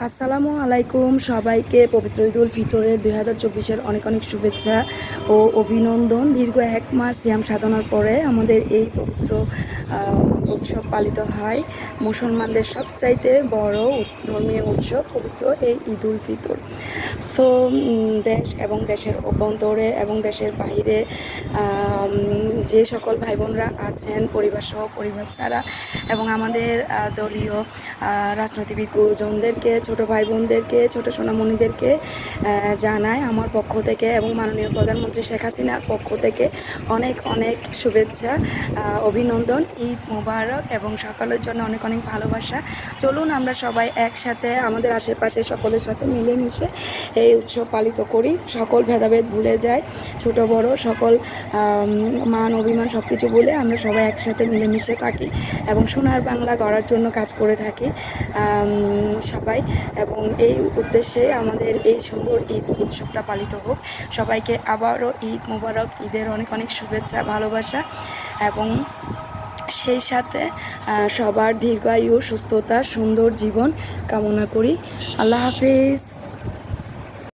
আসসালামু আলাইকুম সবাইকে পবিত্র ঈদুল ফিতরের 2024-এর অনেক অনেক শুভেচ্ছা ও অভিনন্দন। দীর্ঘ এক মাস সিয়াম সাধনার পরে আমাদের এই পবিত্র উৎসব পালিত হয়। মুসলমানদের সবচাইতে বড় ধর্মীয় উৎসব পবিত্র এই ঈদুল ফিতর। সো দেশ এবং দেশের অভ্যন্তরে এবং দেশের বাইরে যে সকল ভাই বোনরা আছেন পরিবার সহ পরিবার ছাড়া এবং আমাদের দলীয় রাজনৈতিক গুরুজনদেরকে, ছোট ভাই বোনদেরকে, ছোট সোনামণিদেরকে জানাই আমার পক্ষ থেকে এবং মাননীয় প্রধানমন্ত্রী শেখ হাসিনার পক্ষ থেকে অনেক অনেক শুভেচ্ছা, অভিনন্দন, ঈদ মোবারক এবং সকলের জন্য অনেক অনেক ভালোবাসা। চলুন আমরা সবাই একসাথে আমাদের আশেপাশে সকলের সাথে মিলেমিশে এই উৎসব পালিত করি। সকল ভেদাভেদ ভুলে যাই, ছোট বড় সকল মান অভিমান সব কিছু ভুলে আমরা সবাই একসাথে মিলেমিশে থাকি এবং সোনার বাংলা গড়ার জন্য কাজ করে থাকি সবাই। এবং এই উদ্দেশ্যে আমাদের এই সুন্দর ঈদ উৎসবটা পালিত হোক। সবাইকে আবারও ঈদ মোবারক, ঈদের অনেক অনেক শুভেচ্ছা, ভালোবাসা এবং সেই সাথে সবার দীর্ঘায়ু, সুস্থতা, সুন্দর জীবন কামনা করি। আল্লাহ হাফিজ।